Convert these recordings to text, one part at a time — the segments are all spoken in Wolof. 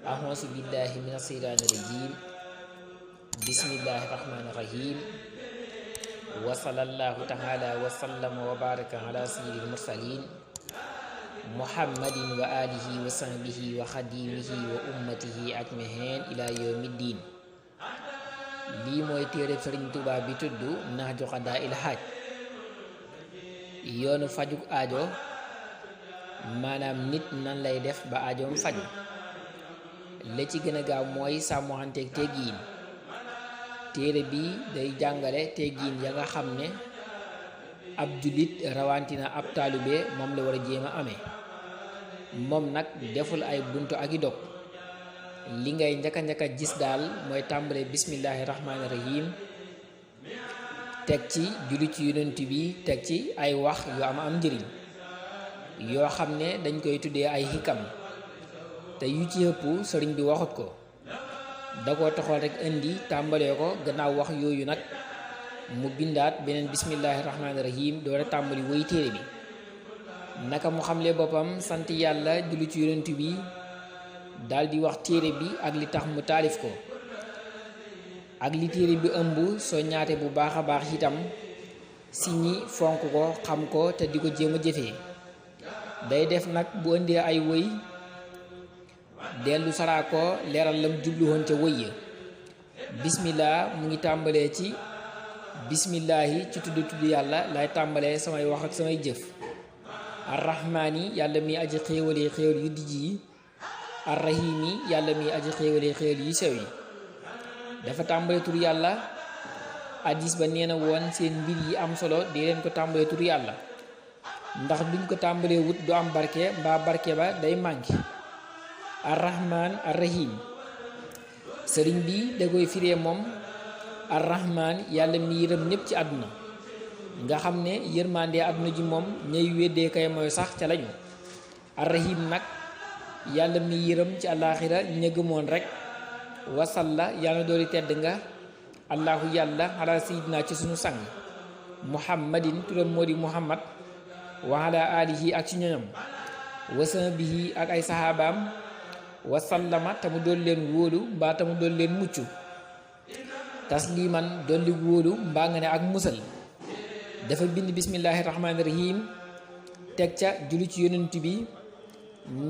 أعوذ بالله من الشيطان الرجيم بسم الله الرحمن الرحيم وصلى الله تعالى وسلم وبارك على سيد المرسلين محمد وآله وصحبه وخديمه وأمته أجمعين إلى يوم الدين. lii mooy téere Sëriñ Tuubaa bi tudd Nahju Qadaa'il Haaj, yoonu fajuk aajo, maanaam nit nan lay def ba aajoom faju. la ci gën a gaaw mooy sàmmoxanteeg teggiin. téere bi day jàngale teggiin ya nga xam ne ab jullit rawantina ab taalibe moom la war a jéem a amee. moom nag deful ay buntu ak i dog. li ngay njëkka gis daal mooy tàmbale bismillahi rahmaani rahim, teg ci julli ci yonent bi, teg ci ay wax yu am njëriñ yoo xam ne dañ koy tuddee ay xikam, te yu ci ëpp sëriñ bi waxut ko, da koo toxal rek indi tàmbalee ko. gannaaw wax yooyu nag mu bindaat beneen bismillahi rahmaani rahim doora tàmbali woy téere bi. naka mu xamle boppam, sant yàlla, julli ci yonent bi, daal di wax téere bi ak li tax mu taalif ko ak li téere bi ëmb, soo ñaate bu baax a baax itam si ñi fonk ko, xam ko te di ko jéem a jëfee. day def nag bu ëndee ay wëy dellu saraa ko leeral lam jubluwoon ca wëy ya. bismillah mu ngi tàmbalee ci bismillahi, ci tudd yàlla lay tàmbalee samay wax ak samay jëf. arrahmaani, yàlla mi aji xéewalee xéewal yu dijj yi. arrahimi, yàlla mi aji xéewalee xéewal yu sew yi. dafa tàmbale tur yàlla. hadis ba nee na woon seen mbir yi am solo di leen ko tàmbale tur yàlla, ndax duñ ko tàmbalee wut du am barke, mbaa barke ba day manqué. arrahman arrahim, sëriñ bi da koy firee moom arrahman, yàlla mi yërëm ñépp ci àdduna, nga xam ne yërmandee àdduna ji moom ñay weddee kay mooy sax ca lañu. arrahim nag yàlla mi yërëm ci àllaaxira ña gëmoon rek. wasalla, yàlla dooli tedd nga allahu yàlla ala sayidina ci sunu sang muhammadin, turam moo di muhammad, wa ala alihi ak ci ñoñam, wa sahbihi ak ay sahabaam, wasallama tamu doon leen wóolu mbaa tamu doon leen mucc, tasliman doon li wóolu mbaa nga ne ak musal. dafa bind bismillahi rahmaani rahim, teg ca julli ci yonent bi,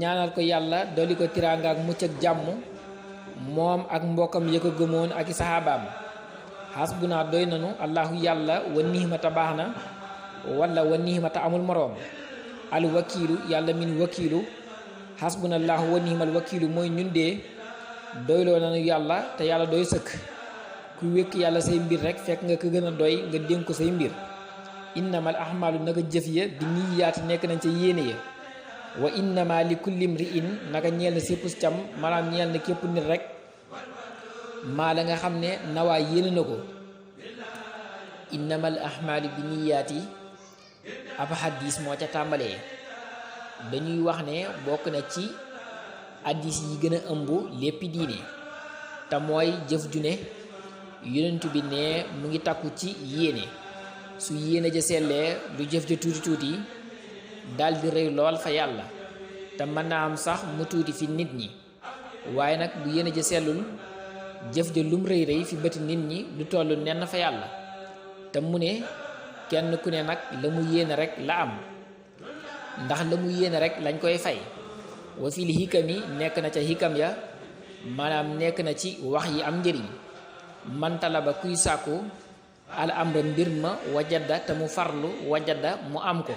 ñaanal ko yàlla dolli ko tiraanga ak mucc ak jàmm, moom ak mbokkam ya ko gëmoon ak i saxaabaam. xasbuna doy nanu allahu yàlla, wa nihmata baax na, wala wa nihmata amul moroom. al wakiilu, yàlla min wakiilu. xasbuna allahu wa nihmal wakiilu mooy ñun dee doyloo nanu yàlla te yàlla doy sëkk. ku wékk yàlla say mbir rek fekk nga ko gën a doy, nga dénk ko say mbir. innamal ahmaalu naka jëf ya bi niyyaati nekk nañ ca yéene ya. wa innama li kulli mri'in naka ñeel na sépp cam, maanaam ñeel na képp nit rek maa la nga xam ne nawaa yéene na ko. innamal ahmaalu bi niyyaati ab hadis moo ca tàmbalee. dañuy wax ne bokk na ci hadis yi gën a ëmb léppi diine, te mooy jëf ju ne yonent bi ne mu ngi takku ci yéene. su yéene ja sellee lu jëf ja tuuti daldi rëy lool fa yàlla, te mën naa am sax mu tuuti fi nit ñi. waaye nag bu yéene ja sellul, jëf ja lum rëy fi bëti nit ñi du toll nenn fa yàlla. te mu ne kenn ku ne nag la mu yéene rek la am, ndax la mu yéene rek lañ koy fay. wa fil hikami, nekk na ca hikam ya, maanaam nekk na ci wax yi am njëriñ. man talaba, kuy sàkku al amra mbir ma, wajada te mu farlu, wajada mu am ko.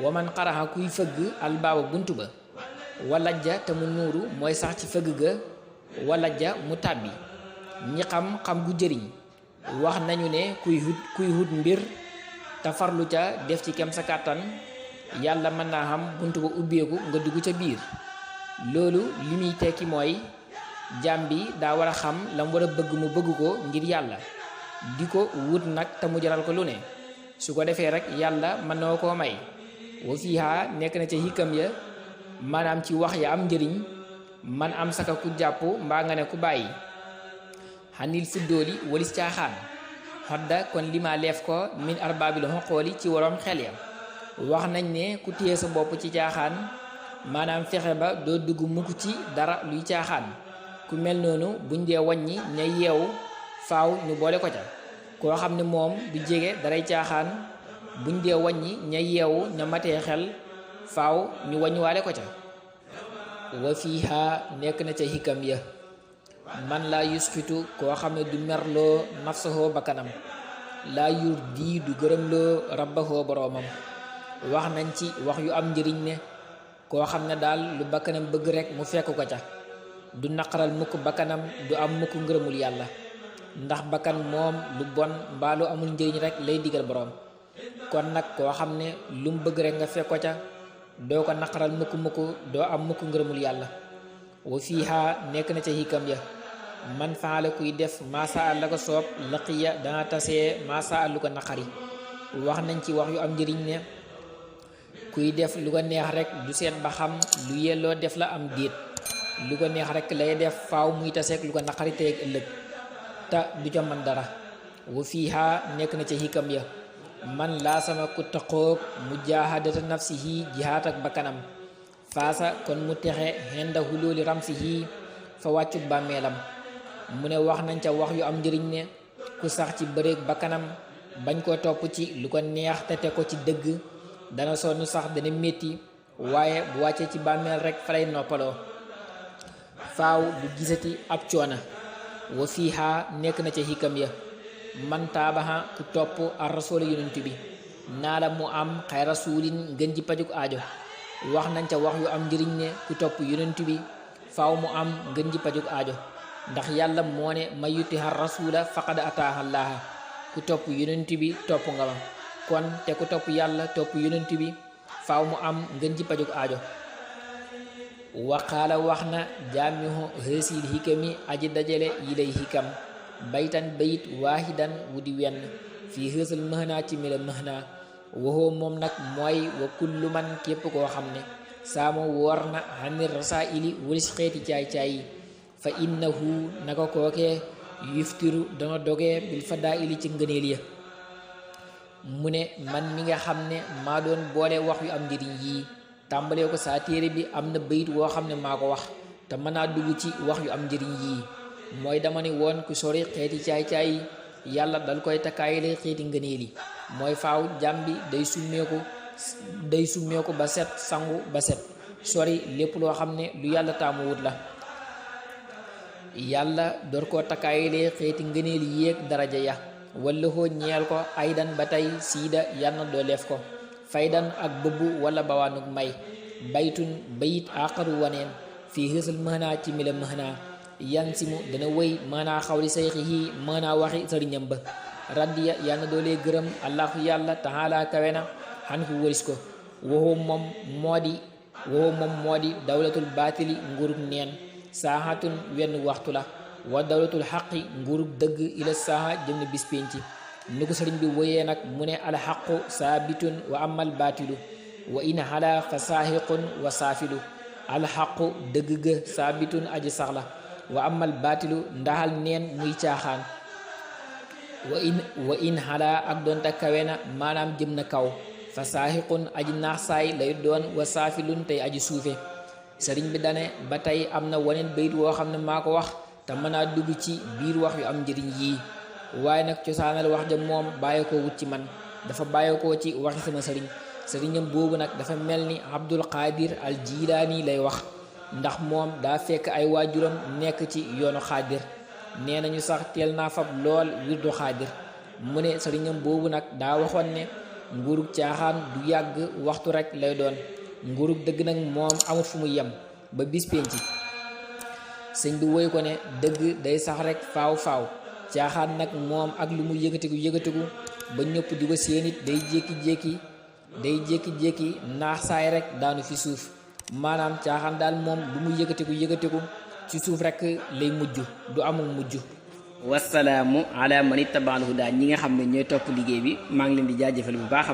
wa man xaraxa, kuy fëgg albaaba bunt ba, walajja te mu nuuru, mooy sax ci fëgg ga, walajja mu tàbbi. ñi xam gu jëriñ wax nañu ne kuy hut mbir te farlu ca def ci kem sa kàttan, yàlla mën naa xam bunt ba ubbeeku nga dugg ca biir. loolu li muy tekki mooy jaam bi daa war a xam la mu war a bëgg mu bëgg ko ngir yàlla, di ko wut nag te mu jaral ko lu ne. su ko defee rek yàlla mën na koo may. wa fiiha, nekk na ca hikam ya, maanaam ci wax ya am njëriñ, man am saka ku jàpp mbaa nga ne ku bàyyi. xanil fuddooli walis caaxaan, xodda kon li ma leef ko min arbaabil xoqooli ci waroom xel ya. wax nañ ne ku téye sa bopp ci caaxaan maanaam fexe ba doo dugg mukk ci dara luy caaxaan. ku mel noonu buñ dee wàññi ña yeewu faaw ñu boole ko ca. koo xam ne moom du jege daray caaxaan buñ dee wàññi ña yeewu ña matee xel faaw ñu wàññiwaale ko ca. wa fiiha nekk na ca xikam ya man laa yusxitu koo xam ne du merloo nafsahoo bakkanam, laa yur di du gërëmloo rabbahoo boroomam. wax nañ ci wax yu am njëriñ ne koo xam ne daal lu bakkanam bëgg rek mu fekk ko ca, du naqaral mukk bakkanam, du am mukk ngërëmul yàlla. ndax bakkan moom lu bon mbaa lu amul njëriñ rek lay digal boroom. kon nag koo xam ne lu mu bëgg rek nga fekk ko ca, doo ko naqaral mukk mukk, doo am mukk ngërëmul yàlla. wa fiiha nekk na ca xikam ya man faala kuy def maasa àll la ko soob laqiya dana tasee maasa àll lu ko naqari. wax nañ ci wax yu am njëriñ ne kuy def lu ko neex rek du seet ba xam lu yelloo def la am déet, lu ko neex rek lay def faaw muy taseeg lu ko naqari teeg ëllëg te du ca man dara. wa fiiha nekk na ca xikam ya man laa sama ku taqoog mujahadata nafsihi jihaat ak bakkanam faasa kon mu texe xenda xulooli ramsihi fa wàccut bàmmeelam. mu ne wax nañ ca wax yu am njëriñ ne ku sax ci bëreeg bakkanam bañ koo topp ci lu ko neex te te ko ci dëgg dana sonn sax dana métti, waaye bu wàccee ci bàmmeel rek fa lay noppaloo faaw du gisati ab coona. wa fiiha nekk na ca xikam ya man taabaxa ku topp ar rasul yonent bi naa la mu am xay rasulin ngën ji pajuk aajo. wax nañ ca wax yu am njëriñ ne ku topp yonent bi faaw mu am ngën ji pajuk aajo, ndax yàlla moo ne ma yutiha rasula faqad ataaha llaaha. ku topp yonent bi topp nga ma, kon te ku topp yàlla topp yonent bi faaw mu am ngën ji pajuk aajo. waqaala wax na jaamihu hësil xikami aji dajale yi lay xikam baytan bayit waahidan wu di wenn fii xësal mëhnaa ci mila mëhnaa. waxoo moom nag mooy wa kullu man képp koo xam ne saama woor na xanir rasaili walis xeeti caay-caay yi fa innahu naka kookee yuftiru dana dogee bil fadaili ci ngëneel ya. mu ne man mi nga xam ne maa doon boole wax yu am njëriñ yii tàmbalee ko saa téere bi am na bayit woo xam ne maa ko wax te mën naa dugg ci wax yu am njëriñ yii. mooy dama ne woon ku sori xeeti caay-caay yi yàlla dal koy takkaayale xeeti ngëneel yi. mooy faaw jàmm bi day summeeku ba set, sangu ba set, sori lépp loo xam ne lu yàlla taamu wut la. yàlla door koo takkaayale xeeti ngëneel yéeg daraja ya wala xoo ñeel ko aydan ba tey siida yàlla doo leef ko faydan ak bëbbu wala bawaanug may baytun bayit aqaru waneen fii xësal mëhnaa ci mila mëhnaa yan simu dana wëy maanaa xawli sayxihi maanaa waxi sëriñam ba raddiya yàlla doolee gërëm allahu yàlla taala kawe na xan ku wëris ko. waxoo moom moo di dawlatul baatili nguurug neen saaxatun wenn waxtu la wa dawlatul xaqi nguurug dëgg ila saaxa jëm na bis penci. ni ko sëriñ bi woyee nag mu ne alxaqu saabitun wa amal baatilu wa in xala fa saaxiqun wa saafilu. alxaqu dëgg ga saabitun aji saxla wa amal baatilu ndaxal neen muy caaxaan. wa in xalaa ak doonte kawe na maanaam jëm na kaw fa saaxiqun aji naax saay lay doon wa saafilun tey aji suufe. sëriñ bi dane ba tey am na waneen bayit woo xam ne maa ko wax te mën naa dugg ci biir wax yu am njëriñ yii, waaye nag cosaanal wax ja moom bàyyeekoo wut ci man, dafa bàyyeekoo ci waxi sama sëriñam boobu nag dafa mel ni Abdul Qadir al Jilaani lay wax, ndax moom daa fekk ay waajuram nekk ci yoonu xaadir. nee nañu sax teel naa fab lool wirdu xaadir. mu ne sëriñam boobu nag daa waxoon ne nguurug caaxaan du yàgg, waxtu rek lay doon, nguurug dëgg nag moom amut fu mu yem ba bis penci. sëñ bi woy ko ne dëgg day sax rek faaw caaxaan nag moom ak lu mu yëgatiku ba ñëpp di ko séenit day jékki-jékki naax saay rek daanu fi suuf. maanaam caaxaan daal moom lu mu yëgatiku ci suuf rek lay mujj, du amul mujj. wasalaamu ala man ittabaal huda. ñi nga xam ne ñooy topp liggéey bi maa ngi leen di jaajëfal bu baax.